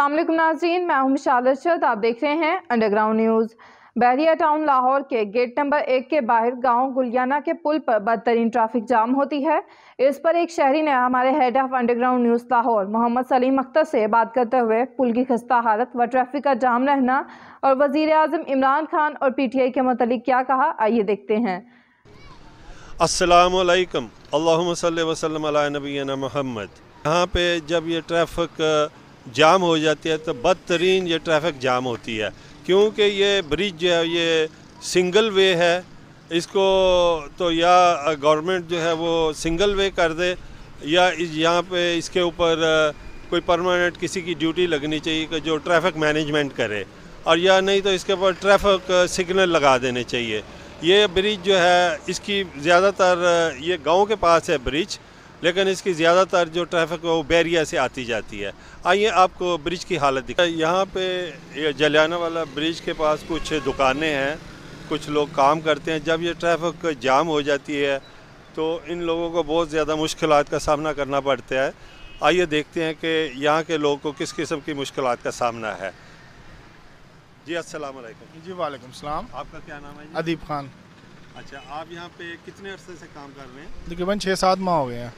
अस्सलाम वालेकुम नाज़रीन, मैं हूं मिशाल अरशद। आप देख रहे हैं अंडरग्राउंड न्यूज़। बहरिया टाउन लाहौर के गेट नंबर 1 के बाहर गांव गुलियाना के पुल पर बदतरीन ट्रैफिक जाम होती है। इस पर एक शहरी ने हमारे head of underground news Lahore Mohammad Saleem Akhtar से बात करते हुए पुल की खस्ता हालत व ट्रैफिक का जाम रहना और वज़ीर आज़म इमरान खान और PTI के मुतालिक क्या कहा, आइए देखते हैं। अस्सलामु अलैकुम, अल्लाहुम्मा सल्ली व सल्लिम अला नबीना मुहम्मद। यहाँ पे जब ये ट्रैफिक जाम हो जाती है तो बदतरीन ये ट्रैफिक जाम होती है, क्योंकि ये ब्रिज जो है ये सिंगल वे है। इसको तो या गवर्नमेंट जो है वो सिंगल वे कर दे या यहाँ पे इसके ऊपर कोई परमानेंट किसी की ड्यूटी लगनी चाहिए कि जो ट्रैफिक मैनेजमेंट करे, और या नहीं तो इसके ऊपर ट्रैफिक सिग्नल लगा देने चाहिए। ये ब्रिज जो है इसकी ज़्यादातर ये गांव के पास है ब्रिज, लेकिन इसकी ज़्यादातर जो ट्रैफिक है वो बैरिया से आती जाती है। आइए आपको ब्रिज की हालत दिखाएं। यहाँ पे ये जलियाना वाला ब्रिज के पास कुछ दुकानें हैं, कुछ लोग काम करते हैं। जब ये ट्रैफिक जाम हो जाती है तो इन लोगों को बहुत ज़्यादा मुश्किलात का सामना करना पड़ता है। आइए देखते हैं कि यहाँ के लोगों को किस किस्म की मुश्किलात का सामना है। जी अस्सलाम वालेकुम। जी वालेकुम सलाम। आपका क्या नाम है जी? अदीब खान। अच्छा, आप यहाँ पे कितने अरसे से काम कर रहे हैं? तकरीबन 6-7 माह हो गए हैं।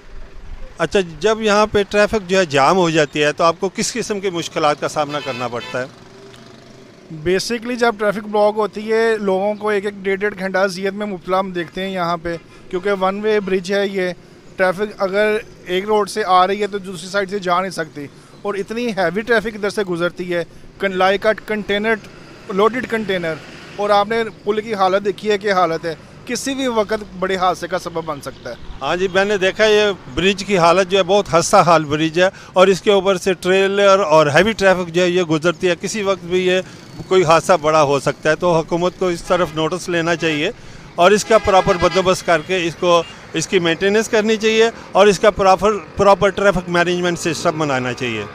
अच्छा, जब यहाँ पे ट्रैफिक जो है जाम हो जाती है तो आपको किस किस्म की मुश्किलात का सामना करना पड़ता है? बेसिकली जब ट्रैफिक ब्लॉक होती है लोगों को एक 1-1.5 घंटा अज़ियत में मुब्तला हम देखते हैं यहाँ पे, क्योंकि वन वे ब्रिज है। ये ट्रैफिक अगर एक रोड से आ रही है तो दूसरी साइड से जा नहीं सकती, और इतनी हैवी ट्रैफिक इधर से गुजरती है लाइक का कंटेनर, लोडेड कंटेनर। और आपने पुल की हालत देखी है, क्या हालत है, किसी भी वक्त बड़े हादसे का सबब बन सकता है। हाँ जी, मैंने देखा ये ब्रिज की हालत जो है बहुत खस्ता हाल ब्रिज है, और इसके ऊपर से ट्रेलर और हैवी ट्रैफिक जो है ये गुजरती है। किसी वक्त भी ये कोई हादसा बड़ा हो सकता है, तो हुकूमत को इस तरफ नोटिस लेना चाहिए और इसका प्रॉपर बंदोबस्त करके इसकी मेंटेनेंस करनी चाहिए और इसका प्रॉपर ट्रैफिक मैनेजमेंट सिस्टम बनाना चाहिए।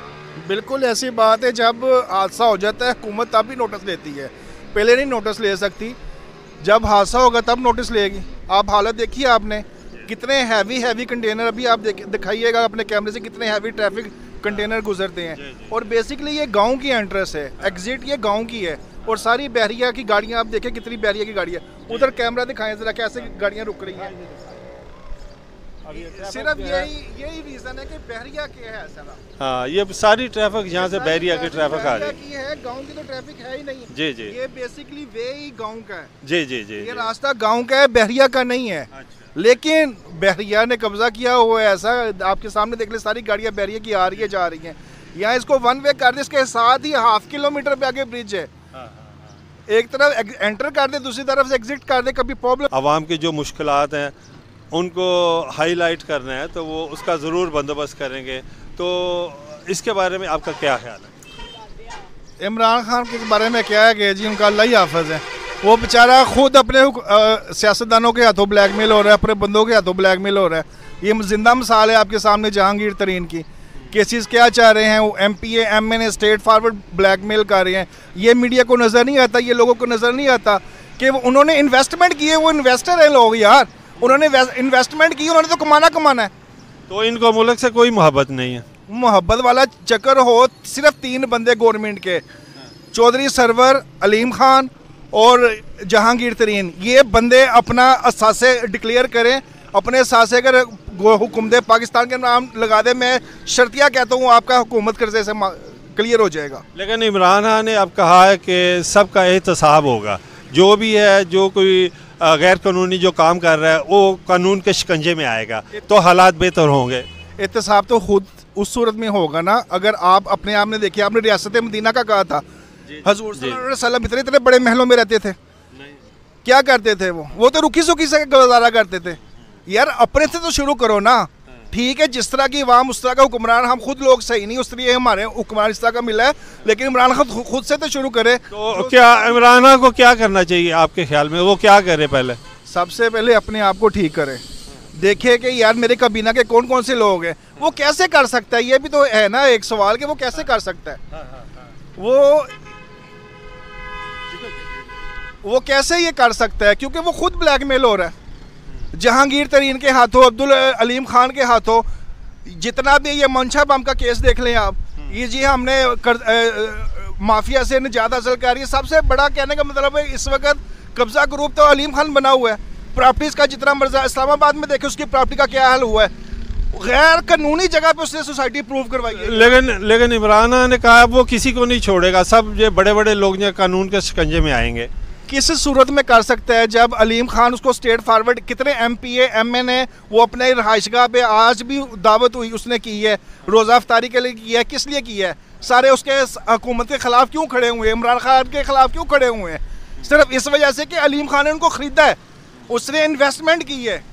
बिल्कुल ऐसी बात है, जब हादसा हो जाता है हुकूमत तब भी नोटिस लेती है, पहले नहीं नोटिस ले सकती। जब हादसा होगा तब नोटिस लेगी। आप हालत देखिए आपने, कितने हैवी कंटेनर, अभी आप दिखाइएगा अपने कैमरे से कितने हैवी ट्रैफिक कंटेनर गुजरते हैं। और बेसिकली ये गांव की एंट्रेंस है, एग्जिट ये गांव की है, और सारी बहरिया की गाड़ियां आप देखें, कितनी बहरिया की गाड़ियां। उधर कैमरा दिखाएं जरा, कैसे गाड़ियां रुक रही हैं। सिर्फ यही रीजन है कि बहरिया के है सारा। हाँ, ये सारी ट्रैफिक यहाँ से बहरिया की ट्रैफिक आ रही है, गांव की तो ट्रैफिक है ही नहीं। जी जी, ये बेसिकली वे ही गांव का है। जी जी जी, ये रास्ता गांव का है, बहरिया का नहीं है। अच्छा। लेकिन बहरिया ने कब्जा किया हुआ है, ऐसा आपके सामने देख ले, सारी गाड़ियां बहरिया की आ रही है जा रही हैं। यहाँ इसको वन वे कर दे, इसके साथ ही 1/2 किलोमीटर पे आगे ब्रिज है। एक तरफ एंटर कर दे, दूसरी तरफ से एग्जिट कर दे, कभी प्रॉब्लम। आवाम की जो मुश्किलात हैं उनको हाईलाइट करना है तो वो उसका ज़रूर बंदोबस्त करेंगे। तो इसके बारे में आपका क्या ख्याल है? इमरान खान के बारे में क्या है कि जी उनका अल्लाह ही हाफ़िज़ है। वो बेचारा खुद अपने सियासतदानों के हाथों ब्लैकमेल हो रहा है, अपने बंदों के हाथों ब्लैकमेल हो रहा है। ये जिंदा मिसाल है आपके सामने जहांगीर तरीन की। केसेस क्या चाह रहे हैं, वो MPA MNA straight forward blackmail कर रहे हैं। ये मीडिया को नज़र नहीं आता, ये लोगों को नज़र नहीं आता कि उन्होंने इन्वेस्टमेंट की है। वो इन्वेस्टर हैं लोग यार, उन्होंने इन्वेस्टमेंट की, उन्होंने तो कमाना है। तो इनको मुल्क से कोई मोहब्बत नहीं है। मोहब्बत वाला चक्कर हो, सिर्फ 3 बंदे गवर्नमेंट के, चौधरी सरवर, अलीम खान और जहांगीर तरीन, ये बंदे अपना असासे डिक्लेयर करें, अपने असासे कर हुकूमत पाकिस्तान के नाम लगा दे। मैं शर्तिया कहता हूँ आपका हुकूमत कर्जे से क्लियर हो जाएगा। लेकिन इमरान खान ने अब कहा है कि सबका एहतसाब होगा, जो भी है, जो कोई गैर कानूनी जो काम कर रहा है वो कानून के शिकंजे में आएगा तो हालात बेहतर होंगे। एहतसाब तो खुद उस सूरत में होगा ना, अगर आप अपने आप ने देखिए, आपने रियासत मदीना का कहा था, हजूर सल्लल्लाहु अलैहि वसल्लम इतने बड़े महलों में रहते थे, क्या करते थे? वो तो रुखी सुखी से गुजारा करते थे। यार अपने से तो शुरू करो ना। ठीक है, जिस तरह की अवाम उस तरह का हुक्मरान, हम खुद लोग सही नहीं, उस तरह हमारे हुक्मरान इस तरह का मिला है, लेकिन इमरान खान खुद से तो शुरू करे। तो क्या इमरान खान को क्या करना चाहिए आपके ख्याल में? वो क्या करे? पहले सबसे पहले अपने आप को ठीक करे, देखे कि यार मेरे काबीना के कौन कौन से लोग हैं। वो कैसे कर सकता है, ये भी तो है ना एक सवाल कि वो कैसे कर सकता है। वो कैसे ये कर सकता है, क्योंकि वो खुद ब्लैकमेल हो रहा है। जहांगीर तरीन के हाथों, अब्दुल अलीम खान के हाथों, जितना भी ये मंशा बम का केस देख लें आप, ये जी हमने माफिया से निजात हासिल कर रही है। सबसे बड़ा कहने का मतलब है इस वक्त कब्जा ग्रुप तो अलीम खान बना हुआ है। प्रॉपर्टीज का जितना मर्जा, इस्लामाबाद में देखे उसकी प्रॉपर्टी का क्या हाल हुआ है, गैर कानूनी जगह पे उसने सोसाइटी प्रूव करवाई है। लेकिन इमरान ने कहा वो किसी को नहीं छोड़ेगा, सब ये बड़े बड़े लोग जो कानून के शिकंजे में आएंगे। किस सूरत में कर सकता है जब अलीम खान उसको स्टेट फॉरवर्ड, कितने MPA MNA वो अपने रहायशगाह पे आज भी दावत हुई उसने की है, रोज़ा अफ्तारी के लिए की है, किस लिए की है? सारे उसके हुकूमत के खिलाफ क्यों खड़े हुए हैं, इमरान खान के खिलाफ क्यों खड़े हुए हैं? सिर्फ इस वजह से कि अलीम खान ने उनको ख़रीदा है, उसने इन्वेस्टमेंट की है।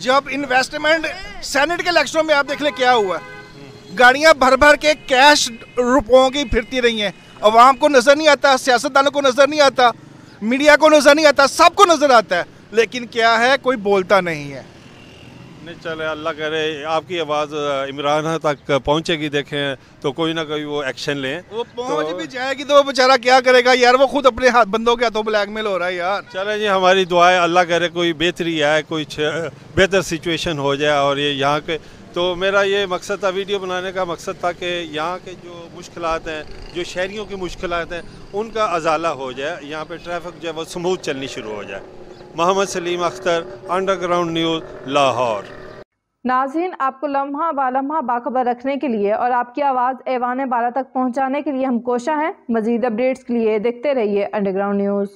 जब इन्वेस्टमेंट सेनेट के इलेक्शनों में आप देख ले क्या हुआ, गाड़ियाँ भर भर के कैश रुपयों की फिरती रही हैं, अवाम को नज़र नहीं आता, सियासतदानों को नज़र नहीं आता, मीडिया को नजर नहीं आता, सबको नजर आता है, लेकिन क्या है कोई बोलता नहीं है। नहीं चले, अल्लाह करे आपकी आवाज़ इमरान तक पहुंचेगी, देखें तो कोई ना कोई वो एक्शन लें। वो पहुंच भी जाएगी तो वो बेचारा क्या करेगा यार, वो खुद अपने हाथ बंदों के हाथों ब्लैकमेल हो रहा है यार। चले जी, हमारी दुआ है अल्लाह करे कोई बेहतरी आए, कोई बेहतर सिचुएशन हो जाए। और ये यहाँ के तो मेरा ये मकसद था, वीडियो बनाने का मकसद था कि यहाँ के जो मुश्किलात हैं, जो शहरियों की मुश्किलात हैं, उनका अजाला हो जाए, यहाँ पे ट्रैफिक जो है वो स्मूथ चलनी शुरू हो जाए। Mohammad Saleem Akhtar, underground news, Lahore. नाज़रीन, आपको लम्हा बालम्हा बाखबर रखने के लिए और आपकी आवाज़ ऐवान बाला तक पहुँचाने के लिए हम कोशा हैं। मज़ीद अपडेट्स के लिए देखते रहिए अंडरग्राउंड न्यूज़।